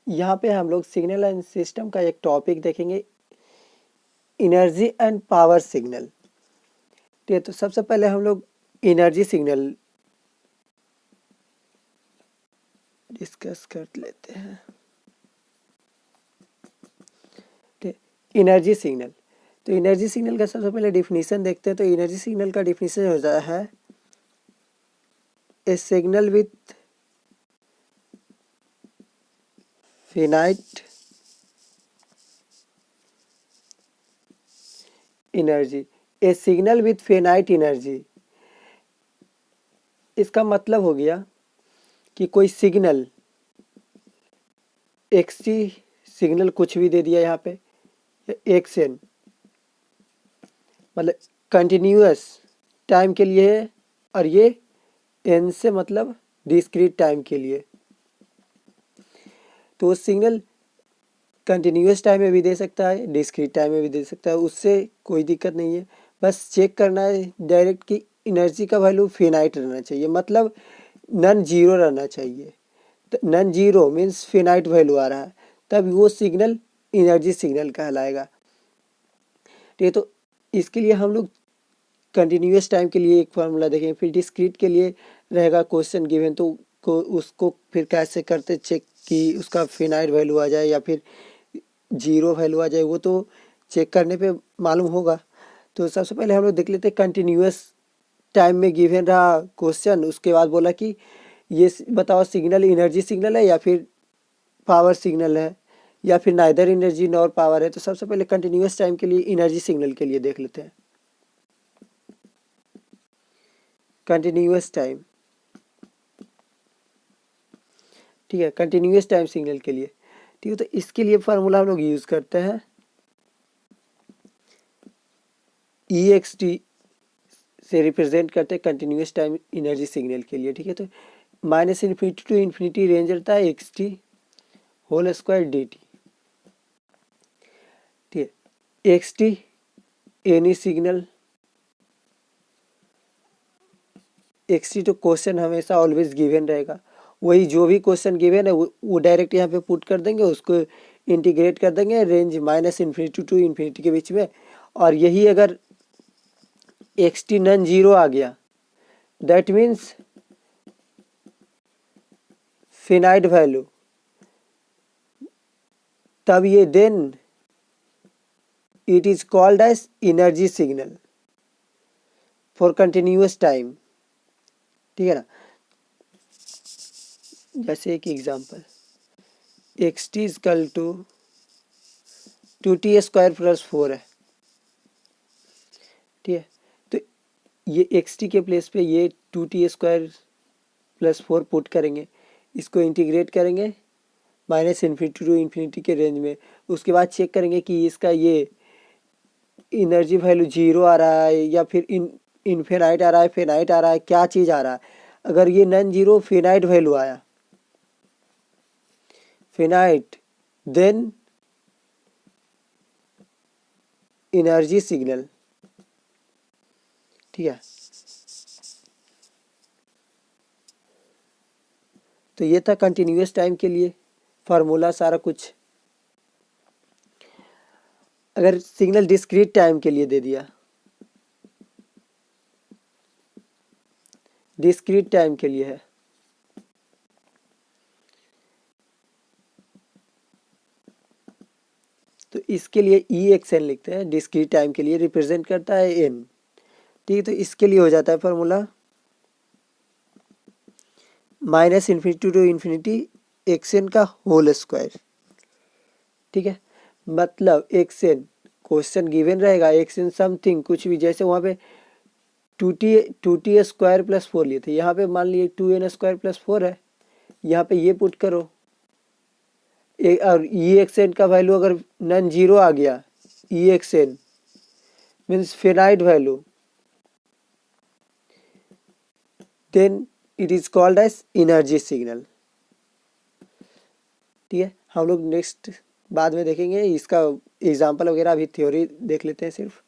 यहाँ पे हम लोग सिग्नल एंड सिस्टम का एक टॉपिक देखेंगे, एनर्जी एंड पावर सिग्नल। ठीक है, तो सबसे पहले हम लोग एनर्जी सिग्नल डिस्कस कर लेते हैं। ठीक, एनर्जी सिग्नल। तो एनर्जी सिग्नल का सबसे पहले डिफिनीशन देखते हैं। तो एनर्जी सिग्नल का डिफिनीशन हो जाता है a signal with finite energy, a signal with finite energy. इसका मतलब हो गया कि कोई सिग्नल एक्सी सिग्नल कुछ भी दे दिया यहाँ पे, एक्सएन मतलब कंटिन्यूअस टाइम के लिए है, और ये एन से मतलब डिस्क्रीट टाइम के लिए। तो वो सिग्नल कंटिन्यूअस टाइम में भी दे सकता है, डिस्क्रीट टाइम में भी दे सकता है, उससे कोई दिक्कत नहीं है। बस चेक करना है डायरेक्ट कि एनर्जी का वैल्यू फिनाइट रहना चाहिए, मतलब नॉन जीरो रहना चाहिए। तो non zero means finite value आ रहा है, तब वो सिग्नल एनर्जी सिग्नल कहलाएगा। ठीक है, तो इसके लिए हम लोग कंटिन्यूअस टाइम के लिए एक फार्मूला देखेंगे, फिर डिस्क्रीट के लिए रहेगा क्वेश्चन गिवन, तो उसको फिर कैसे करते चेक कि उसका फिनाइट वैल्यू आ जाए या फिर जीरो वैल्यू आ जाए, वो तो चेक करने पे मालूम होगा। तो सबसे पहले हम लोग देख लेते हैं कंटिन्यूअस टाइम में गिवन रहा क्वेश्चन, उसके बाद बोला कि ये बताओ सिग्नल एनर्जी सिग्नल है या फिर पावर सिग्नल है या फिर नाइदर एनर्जी नॉर पावर है। तो सबसे पहले कंटिन्यूअस टाइम के लिए एनर्जी सिग्नल के लिए देख लेते हैं। कंटिन्यूअस टाइम, ठीक है, कंटिन्यूअस टाइम सिग्नल के लिए। ठीक है, तो इसके लिए फार्मूला हम लोग यूज करते हैं ई एक्स टी से रिप्रेजेंट करते हैं कंटिन्यूअस टाइम एनर्जी सिग्नल के लिए। ठीक है, तो minus infinity to infinity range रहता है x t whole square d t. ठीक है, x t any signal, x t तो क्वेश्चन हमेशा ऑलवेज गिवन रहेगा, वही जो भी क्वेश्चन गिवन है वो डायरेक्ट यहाँ पे पुट कर देंगे, उसको इंटीग्रेट कर देंगे range minus infinity to infinity के बीच में। और यही अगर एक्स टी नॉन जीरो आ गया, दैट मीन्स फिनाइट वैल्यू, तब ये then it is called as energy signal for continuous time. ठीक है ना, जैसे एक example, x t is equal to t square plus 4 है। ठीक है, तो ये एक्स टी के प्लेस पे ये 2t स्क्वायर प्लस 4 पुट करेंगे, इसको इंटीग्रेट करेंगे माइनस इन्फिनिटी टू इन्फिनिटी के रेंज में। उसके बाद चेक करेंगे कि इसका ये एनर्जी वैल्यू जीरो आ रहा है या फिर इनफिनाइट आ रहा है, फिनाइट आ रहा है, क्या चीज़ आ रहा है। अगर ये नॉन जीरो फिनाइट वैल्यू आया, फिनाइट, देन एनर्जी सिग्नल। ठीक है, तो ये था कंटिन्यूअस टाइम के लिए फार्मूला सारा कुछ। अगर सिग्नल डिस्क्रीट टाइम के लिए दे दिया, डिस्क्रीट टाइम के लिए है, तो इसके लिए ई एक्स एन लिखते हैं, डिस्क्रीट टाइम के लिए रिप्रेजेंट करता है एन। ठीक है, तो इसके लिए हो जाता है formula minus infinity to infinity x N का होल स्क्वायर। ठीक है, मतलब एक्स एन क्वेश्चन गिवन रहेगा, एक्स एन समथिंग कुछ भी, जैसे वहाँ पे टू टी स्क्वायर प्लस 4 लिए थे, यहाँ पे मान लिए 2n स्क्वायर प्लस 4 है, यहाँ पे ये पुट करो। और ई एक्स एन का वैल्यू अगर नॉन जीरो आ गया, E X N means finite value, then it is called as energy signal. ठीक है, हम लोग नेक्स्ट बाद में देखेंगे इसका एग्जाम्पल वगैरह, अभी थ्योरी देख लेते हैं सिर्फ।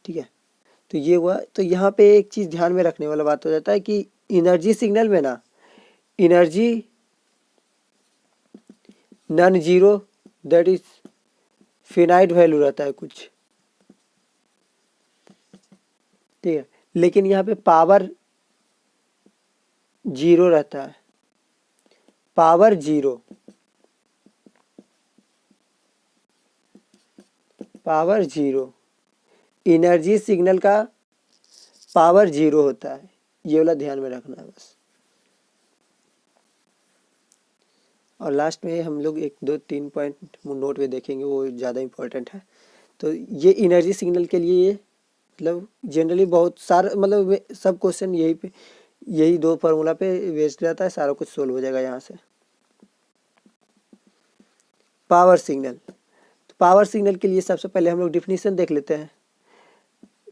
ठीक है, तो ये हुआ। तो यहाँ पे एक चीज़ ध्यान में रखने वाला बात हो जाता है कि एनर्जी सिग्नल में ना energy non zero that is finite value रहता है कुछ, ठीक है। लेकिन यहाँ पे पावर जीरो रहता है, power zero, power zero, energy signal का पावर जीरो होता है, ये वाला ध्यान में रखना है बस। और लास्ट में हम लोग एक दो तीन पॉइंट नोट में देखेंगे, वो ज़्यादा इम्पोर्टेंट है। तो ये एनर्जी सिग्नल के लिए ये मतलब जनरली बहुत सारा मतलब सब क्वेश्चन यही पे यही दो फार्मूला पे बेस्ड रहता है, सारा कुछ सोल्व हो जाएगा यहाँ से। पावर सिग्नल, तो पावर सिग्नल के लिए सबसे पहले हम लोग डिफिनीशन देख लेते हैं।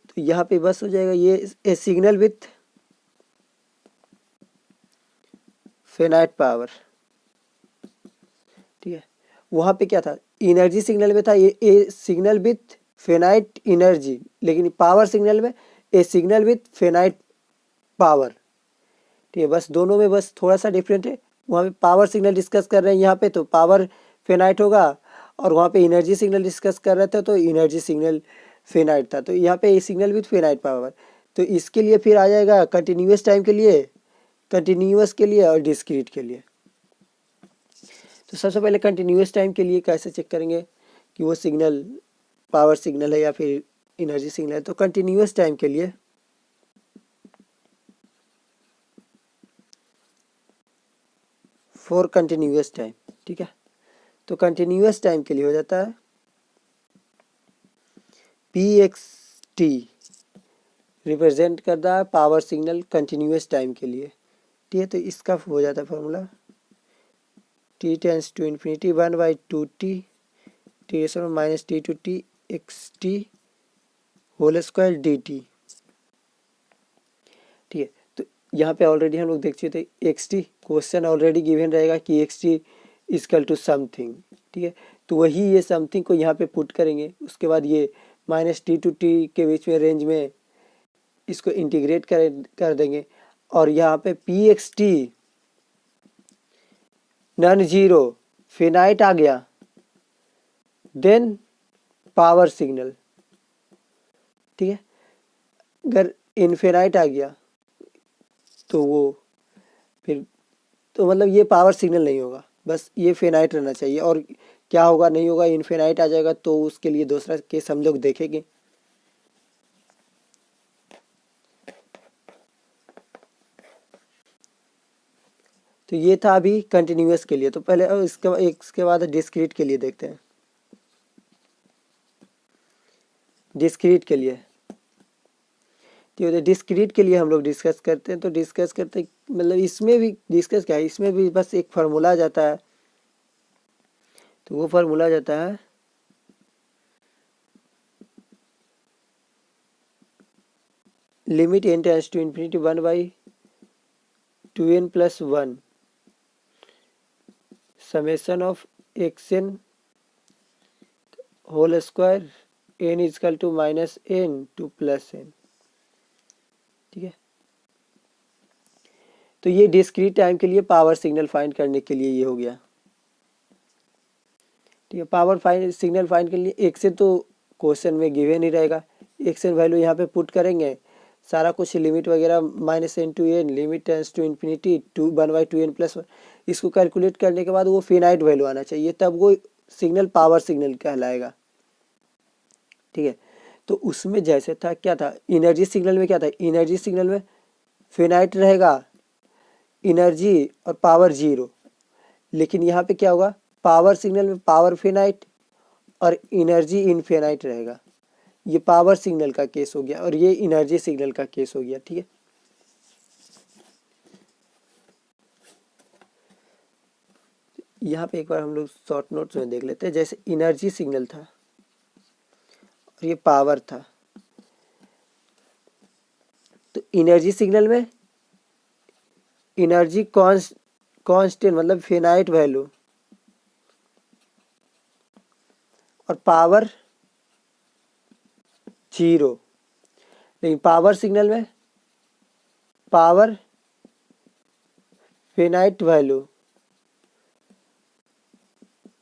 तो यहाँ पे बस हो जाएगा ये ए सिग्नल विथ फिनाइट पावर, ठीक है। वहाँ पे क्या था, एनर्जी सिग्नल में था ये ए सिग्नल विथ फिनाइट एनर्जी, लेकिन पावर सिग्नल में ए सिग्नल विथ फिनाइट पावर, ठीक है। बस दोनों में बस थोड़ा सा डिफरेंट है, वहाँ पे पावर सिग्नल डिस्कस कर रहे हैं यहाँ पे तो पावर फिनाइट होगा, और वहाँ पे एनर्जी सिग्नल डिस्कस कर रहे थे तो एनर्जी सिग्नल फिनाइट था। तो यहाँ पे ए सिग्नल विथ फिनाइट पावर, तो इसके लिए फिर आ जाएगा कंटिन्यूस टाइम के लिए, कंटिन्यूस के लिए और डिस्क्रीट के लिए। तो सबसे पहले कंटिन्यूस टाइम के लिए कैसे चेक करेंगे कि वो सिग्नल पावर सिग्नल है या फिर एनर्जी सिग्नल है। तो कंटिन्यूस टाइम के लिए फॉर कंटिन्यूस टाइम, ठीक है। तो कंटिन्यूस टाइम के लिए हो जाता है पी एक्स टी, रिप्रेजेंट करता है पावर सिग्नल कंटिन्यूस टाइम के लिए, ठीक है। तो इसका हो जाता है formula t tends to infinity 1/2 t t minus t to t x t whole square d t, ठीक है। तो यहाँ पे ऑलरेडी हम लोग देख चुके थे x t, question already given रहेगा कि x t is equal to something, ठीक है। तो वही ये समथिंग को यहाँ पे पुट करेंगे, उसके बाद ये माइनस टी टू टी के बीच में रेंज में इसको इंटीग्रेट कर देंगे, और यहाँ पे P X T non zero finite आ गया, देन पावर सिग्नल, ठीक है। अगर इनफिनाइट आ गया तो वो फिर तो मतलब ये पावर सिग्नल नहीं होगा, बस ये फिनाइट रहना चाहिए। और क्या होगा नहीं होगा, इनफिनाइट आ जाएगा तो उसके लिए दूसरा केस हम लोग देखेंगे। तो ये था अभी कंटिन्यूस के लिए। तो पहले इसके बाद डिस्क्रीट के लिए देखते हैं। डिस्क्रीट के लिए, ठीक है। डिस्क्रीट के लिए हम लोग डिस्कस करते हैं। तो डिस्कस करते मतलब इसमें भी डिस्कस क्या है, इसमें भी बस एक फार्मूला आ जाता है। तो वो फार्मूला आ जाता है limit n tends to infinity 1/2n+1 summation of x n whole square n is equal to -n to +n, ठीक है। तो ये डिस्क्रीट टाइम के लिए पावर सिग्नल फाइंड करने के लिए ये हो गया, ठीक है। पावर सिग्नल फाइंड के लिए एक्स एन तो क्वेश्चन में गिवन ही रहेगा, एक्स एन वैल्यू यहाँ पे पुट करेंगे, सारा कुछ लिमिट वगैरह -n to n limit tends to infinity 1/2n+1, इसको कैलकुलेट करने के बाद वो फिनाइट वैल्यू आना चाहिए, तब वो सिग्नल पावर सिग्नल कहलाएगा, ठीक है। तो उसमें जैसे था क्या था, एनर्जी सिग्नल में क्या था, एनर्जी सिग्नल में फिनाइट रहेगा एनर्जी और पावर जीरो, लेकिन यहाँ पे क्या होगा, पावर सिग्नल में पावर फिनाइट और एनर्जी इनफिनाइट रहेगा। ये पावर सिग्नल का केस हो गया और ये एनर्जी सिग्नल का केस हो गया, ठीक है। यहाँ पे एक बार हम लोग शॉर्ट नोट्स में देख लेते हैं। जैसे एनर्जी सिग्नल था और ये पावर था, तो एनर्जी सिग्नल में एनर्जी कांस्टेंट मतलब फिनाइट वैल्यू, और पावर जीरो, लेकिन पावर सिग्नल में पावर फिनाइट वैल्यू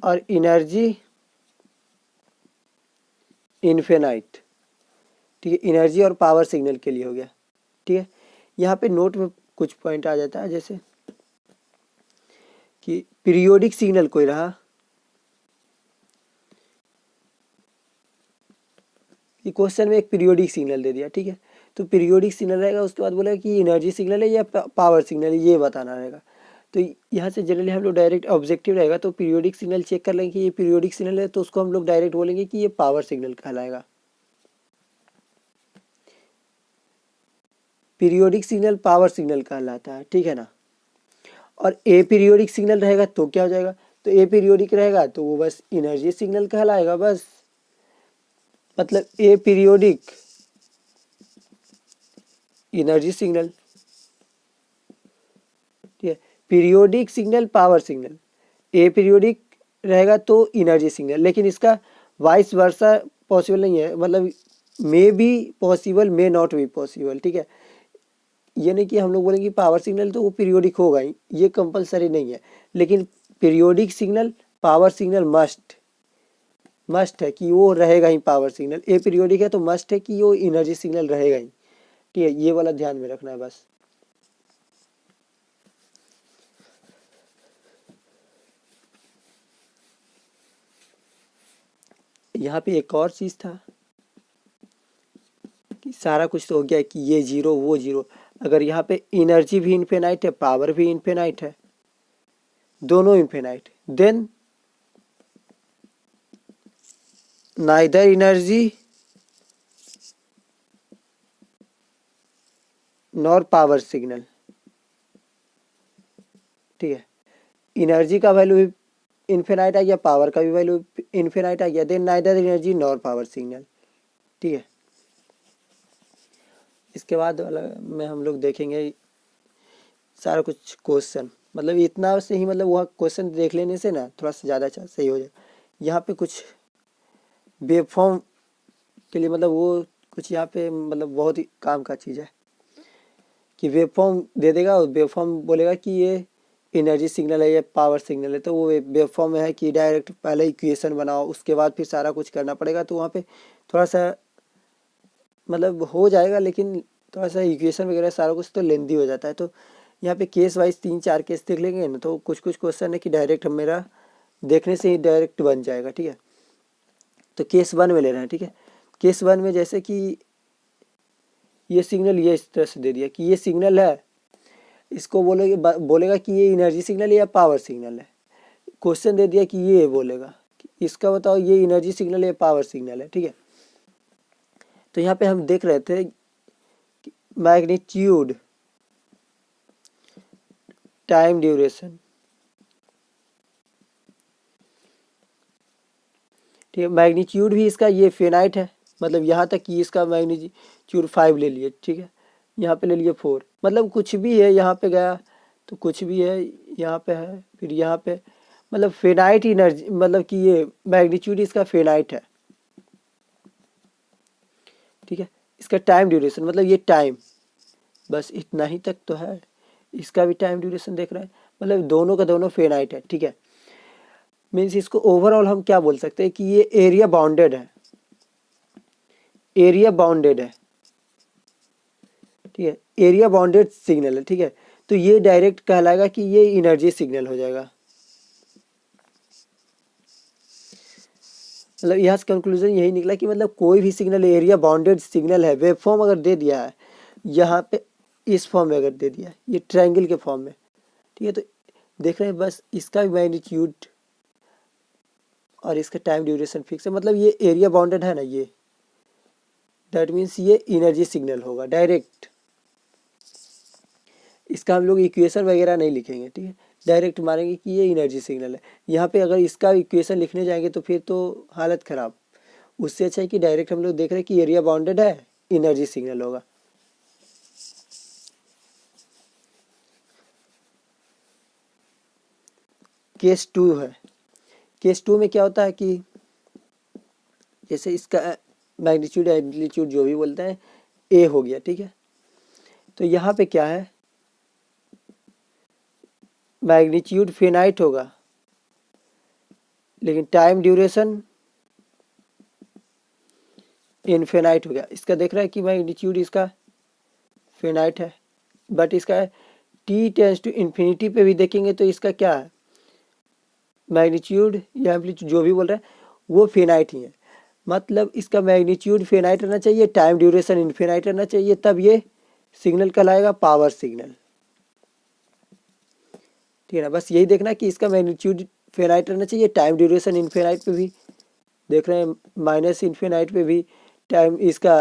और एनर्जी इन्फिनाइट। ठीक है, एनर्जी और पावर सिग्नल के लिए हो गया। ठीक है, यहाँ पे नोट में कुछ पॉइंट आ जाता है, जैसे कि पीरियोडिक सिग्नल कोई रहा, ये क्वेश्चन में एक पीरियोडिक सिग्नल दे दिया। ठीक है, तो पीरियोडिक सिग्नल रहेगा, उसके बाद बोला कि एनर्जी सिग्नल है या पावर सिग्नल है, ये बताना रहेगा। तो यहाँ से जनरली हम लोग डायरेक्ट ऑब्जेक्टिव रहेगा, तो पीरियोडिक सिग्नल चेक कर लेंगे कि ये पीरियोडिक सिग्नल है, तो उसको हम लोग डायरेक्ट बोलेंगे कि ये पावर सिग्नल कहलाएगा। पीरियोडिक सिग्नल पावर सिग्नल कहलाता है। ठीक है ना। और ए पीरियोडिक सिग्नल रहेगा तो क्या हो जाएगा, तो ए पीरियोडिक रहेगा तो वो बस एनर्जी सिग्नल कहलाएगा बस। मतलब ए पीरियोडिक एनर्जी सिग्नल। ठीक है, पीरियोडिक सिग्नल पावर सिग्नल, ए पीरियोडिक रहेगा तो एनर्जी सिग्नल, लेकिन इसका वाइस वर्सा पॉसिबल नहीं है, मतलब may be possible may not be possible. ठीक है, ये नहीं कि हम लोग बोलेंगे पावर सिग्नल तो वो पीरियोडिक होगा ही, ये कंपलसरी नहीं है, लेकिन periodic signal power signal must है कि वो रहेगा ही पावर सिग्नल। ए पीरियोडिक है तो मस्ट है कि वो एनर्जी सिग्नल रहेगा ही। ठीक है, ये वाला ध्यान में रखना है बस। यहाँ पे एक और चीज था कि सारा कुछ तो हो गया कि ये जीरो वो जीरो, अगर यहाँ पे एनर्जी भी इनफिनाइट है पावर भी इनफिनाइट है, दोनों infinite, then neither energy nor power signal. ठीक है, एनर्जी का वैल्यू भी इन्फिनाइट आ गया, पावर का भी वैल्यू इन्फिनाइट आ गया, then neither energy nor power signal. ठीक है, इसके बाद वाला में हम लोग देखेंगे सारा कुछ क्वेश्चन, मतलब इतना से ही, मतलब वह क्वेश्चन देख लेने से ना थोड़ा सा ज़्यादा सही हो जाए। यहाँ पे कुछ वेवफॉर्म के लिए, मतलब वो कुछ यहाँ पे मतलब बहुत ही काम का चीज़ है कि वेवफॉर्म दे देगा और वेवफॉर्म बोलेगा कि ये एनर्जी सिग्नल है या पावर सिग्नल है, तो वो वेवफॉर्म में है कि डायरेक्ट पहले इक्वेशन बनाओ उसके बाद फिर सारा कुछ करना पड़ेगा, तो वहाँ पे थोड़ा सा मतलब हो जाएगा, लेकिन थोड़ा सा इक्वेशन वगैरह सारा कुछ तो लेंदी हो जाता है। तो यहाँ पे केस वाइज 3-4 केस देख लेंगे ना, तो कुछ कुछ क्वेश्चन है कि डायरेक्ट मेरा देखने से ही डायरेक्ट बन जाएगा। ठीक है, तो केस 1 में ले रहे हैं। ठीक है, केस 1 में जैसे कि ये सिग्नल ये इस तरह से दे दिया कि ये सिग्नल है, इसको बोलेगा कि ये एनर्जी सिग्नल है या पावर सिग्नल है। क्वेश्चन दे दिया कि ये बोलेगा कि इसका बताओ ये एनर्जी सिग्नल है या पावर सिग्नल है। ठीक है, तो यहाँ पे हम देख रहे थे मैग्नीट्यूड टाइम ड्यूरेशन। ठीक है, मैग्नीट्यूड भी इसका ये फिनाइट है, मतलब यहाँ तक कि इसका मैग्नीट्यूड 5 ले लिए। ठीक है, यहाँ पे ले लिए 4, मतलब कुछ भी है, यहाँ पे गया तो कुछ भी है, यहाँ पे है, फिर यहाँ पे, मतलब फिनाइट एनर्जी, मतलब कि ये मैग्नीट्यूड इसका फिनाइट है। ठीक है, इसका टाइम ड्यूरेशन, मतलब ये टाइम, बस इतना ही तक तो है। इसका भी टाइम ड्यूरेशन देख रहे हैं, मतलब दोनों का दोनों फिनाइट है। ठीक है, मीन्स इसको ओवरऑल हम क्या बोल सकते हैं कि ये एरिया बाउंडेड है, एरिया बाउंडेड है। ठीक है, एरिया बाउंडेड सिग्नल है। ठीक है, तो ये डायरेक्ट कहलाएगा कि ये एनर्जी सिग्नल हो जाएगा। मतलब यहाँ से कंक्लूजन यही निकला कि मतलब कोई भी सिग्नल एरिया बाउंडेड सिग्नल है, वेव फॉर्म अगर दे दिया है यहाँ पे, इस फॉर्म में अगर दे दिया है, ये ट्रायंगल के फॉर्म में। ठीक है, तो देख रहे हैं बस इसका भी मैग्नीट्यूड और इसका टाइम ड्यूरेशन फिक्स है, मतलब ये एरिया बाउंडेड है ना, ये दैट मीन्स ये एनर्जी सिग्नल होगा डायरेक्ट। इसका हम लोग इक्वेशन वगैरह नहीं लिखेंगे। ठीक है, डायरेक्ट मानेंगे कि ये एनर्जी सिग्नल है। यहाँ पे अगर इसका इक्वेशन लिखने जाएंगे तो फिर तो हालत ख़राब, उससे अच्छा है कि डायरेक्ट हम लोग देख रहे हैं कि एरिया बाउंडेड है, एनर्जी सिग्नल होगा। केस 2 है, केस 2 में क्या होता है कि जैसे इसका मैग्नीट्यूड एम्पलीट्यूड जो भी बोलते हैं ए हो गया। ठीक है, तो यहाँ पे क्या है, मैग्नीट्यूड फिनाइट होगा, लेकिन टाइम ड्यूरेशन इनफिनाइट हो गया। इसका देख रहा है कि मैग्नीट्यूड इसका फिनाइट है, बट इसका टी टेंस टू इन्फिनिटी पे भी देखेंगे तो इसका क्या है, मैग्नीट्यूड या एम्पलीट्यूड जो भी बोल रहा है वो फिनाइट ही है। मतलब इसका मैग्नीट्यूड फिनाइट रहना चाहिए, टाइम ड्यूरेशन इनफिनाइट रहना चाहिए, तब ये सिग्नल कहलाएगा पावर सिग्नल। ठीक है ना, बस यही देखना कि इसका मैग्नीट्यूड फिनाइट रहना चाहिए, टाइम ड्यूरेशन इनफिनाइट पे भी देख रहे हैं, माइनस इनफिनाइट पे भी टाइम इसका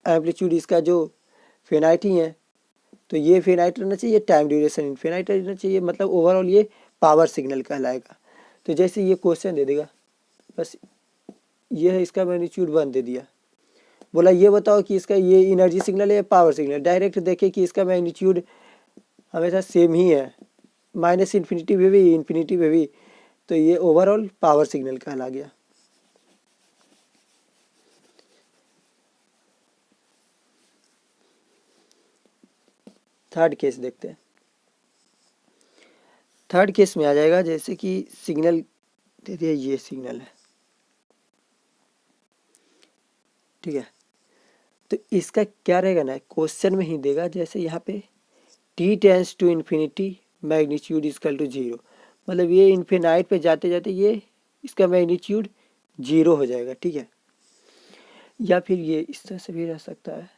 एम्पलीट्यूड इसका जो फिनाइट ही है, तो ये फिनाइट रहना चाहिए, टाइम ड्यूरेशन इनफिनाइट रहना चाहिए, मतलब ओवरऑल ये पावर सिग्नल कहलाएगा। तो जैसे ये क्वेश्चन दे देगा, बस ये है इसका मैग्नीट्यूड 1 दे दिया, बोला ये बताओ कि इसका ये एनर्जी सिग्नल है या पावर सिग्नल। डायरेक्ट देखे कि इसका मैग्नीट्यूड हमेशा सेम ही है, माइनस इन्फिनिटी पे भी इन्फिनिटी पे भी, तो ये ओवरऑल पावर सिग्नल कहला गया। थर्ड केस देखते हैं। थर्ड केस में आ जाएगा, जैसे कि सिग्नल दे दिया, ये सिग्नल है, ठीक है, तो इसका क्या रहेगा ना, क्वेश्चन में ही देगा, जैसे यहाँ पे t tends to infinity magnitude equal to 0, मतलब ये इन्फिनाइट पे जाते जाते ये इसका मैग्नीट्यूड 0 हो जाएगा। ठीक है, या फिर ये इस तरह से भी रह सकता है,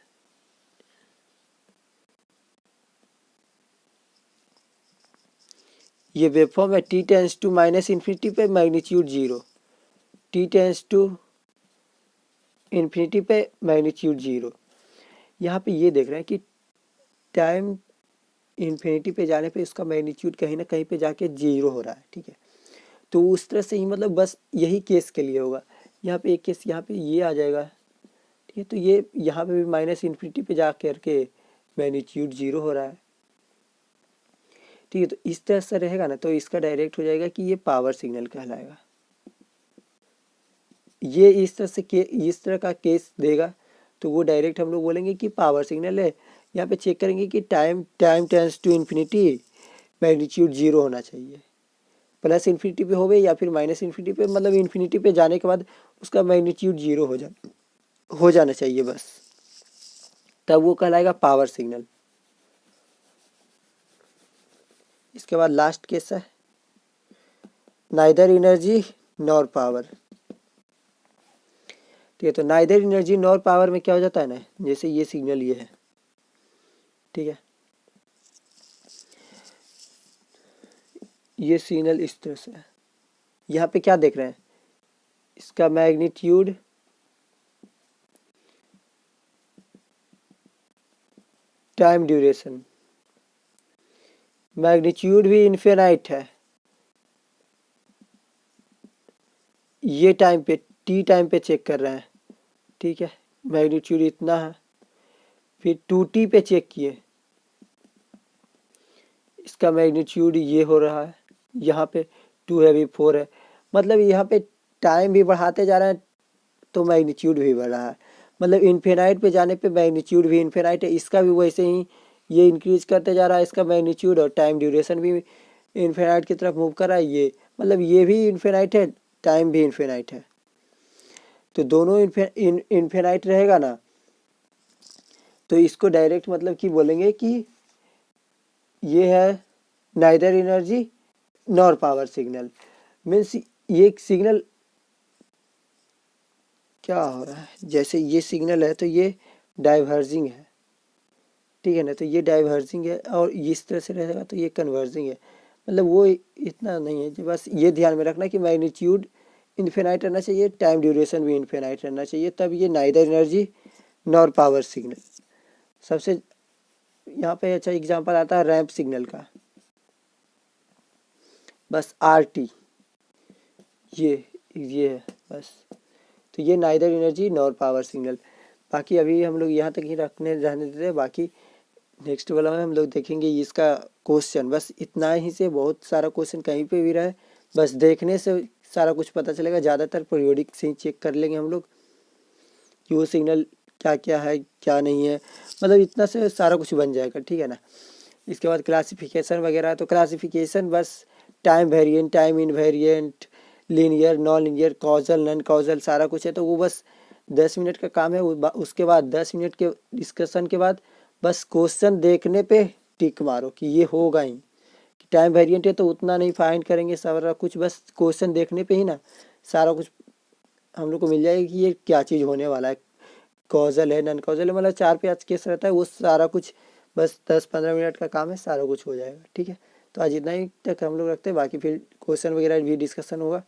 ये वेवफॉर्म है T tends to minus infinity पे magnitude 0, T tends to infinity पे मैग्नीट्यूड 0। यहाँ पे ये देख रहे हैं कि टाइम इन्फिनिटी पे जाने पे इसका मैग्नीट्यूड कहीं ना कहीं पे जाके 0 हो रहा है। ठीक है, तो उस तरह से ही मतलब बस यही केस के लिए होगा। यहाँ पे एक केस यहाँ पे ये आ जाएगा, ठीक है, तो ये यहाँ पे भी माइनस इन्फिनिटी पे जा करके मैग्नीट्यूड 0 हो रहा है। ठीक है, तो इस तरह से रहेगा ना, तो इसका डायरेक्ट हो जाएगा कि ये पावर सिग्नल कहलाएगा। ये इस तरह से इस तरह का केस देगा तो वो डायरेक्ट हम लोग बोलेंगे कि पावर सिग्नल है। यहाँ पे चेक करेंगे कि time tends to infinity magnitude 0 होना चाहिए, प्लस इन्फिनिटी पे होवे या फिर माइनस इन्फिनिटी पे, मतलब इन्फिनिटी पे जाने के बाद उसका मैग्नीट्यूड 0 हो जाना चाहिए बस, तब वो कहलाएगा पावर सिग्नल। इसके बाद लास्ट केस है नाइदर एनर्जी नॉर पावर। ठीक है, तो नाइदर एनर्जी नॉर पावर में क्या हो जाता है ना, जैसे ये सिग्नल ये है, ठीक है, ये सिग्नल इस तरह से है। यहाँ पे क्या देख रहे हैं, इसका मैग्नीट्यूड टाइम ड्यूरेशन, मैग्नीट्यूड भी इनफिनाइट है, ये टाइम पे टी टाइम पे चेक कर रहे हैं, ठीक है, मैग्नीट्यूड इतना है, फिर 2t पे चेक किए, इसका मैग्नीट्यूड ये हो रहा है, यहाँ पे 2 है भी 4 है, मतलब यहाँ पे टाइम भी बढ़ाते जा रहे हैं तो मैग्नीट्यूड भी बढ़ रहा है, मतलब इन्फिनाइट पे जाने पे मैग्नीट्यूड भी इन्फिनाइट है, इसका भी वैसे ही ये इंक्रीज करते जा रहा है इसका मैग्नीट्यूड, और टाइम ड्यूरेशन भी इन्फिनाइट की तरफ मूव कर रहा है, ये मतलब ये भी इन्फिनाइट है, टाइम भी इन्फिनाइट है, तो दोनों इन्फिनाइट रहेगा ना, तो इसको डायरेक्ट मतलब कि बोलेंगे कि ये है neither energy nor power signal. Means ये सिग्नल क्या हो रहा है, जैसे ये सिग्नल है तो ये डाइवर्जिंग है, ठीक है ना, तो ये डाइवर्जिंग है, और इस तरह से रहेगा तो ये कन्वर्जिंग है, मतलब वो इतना नहीं है, जो बस ये ध्यान में रखना कि मैग्नीट्यूड इन्फिनाइट रहना चाहिए, टाइम ड्यूरेशन भी इन्फिनाइट रहना चाहिए, तब ये neither energy nor power signal. सबसे यहाँ पे अच्छा एग्जांपल आता है रैंप सिग्नल का, बस RT ये है बस, तो ये neither energy nor power signal. बाकी अभी हम लोग यहाँ तक ही रहने देते हैं, बाकी नेक्स्ट वाला में हम लोग देखेंगे इसका क्वेश्चन, बस इतना ही से बहुत सारा क्वेश्चन कहीं पे भी रहे, बस देखने से सारा कुछ पता चलेगा, ज़्यादातर पीरियोडिक से ही चेक कर लेंगे हम लोग कि वो सिग्नल क्या क्या है क्या नहीं है, मतलब इतना से सारा कुछ बन जाएगा, ठीक है ना। इसके बाद क्लासिफिकेशन वगैरह, तो क्लासिफिकेशन बस time variant, time invariant, linear, non linear, causal, non causal सारा कुछ है। तो वो बस 10 मिनट का काम है। उसके बाद 10 मिनट के डिस्कशन के बाद बस क्वेश्चन देखने पे टिक मारो कि ये होगा ही। टाइम वेरिएंट है तो उतना नहीं फाइंड करेंगे सारा कुछ, बस क्वेश्चन देखने पे ही ना सारा कुछ हम लोग को मिल जाएगा कि ये क्या चीज़ होने वाला है, कॉजल है, नॉन कॉजल है, मतलब 4 5 केस रहता है वो सारा कुछ। बस 10 15 मिनट का काम है, सारा कुछ हो जाएगा। ठीक है, तो आज इतना ही तक हम लोग रखते हैं, बाकी फिर क्वेश्चन वगैरह भी डिस्कशन होगा।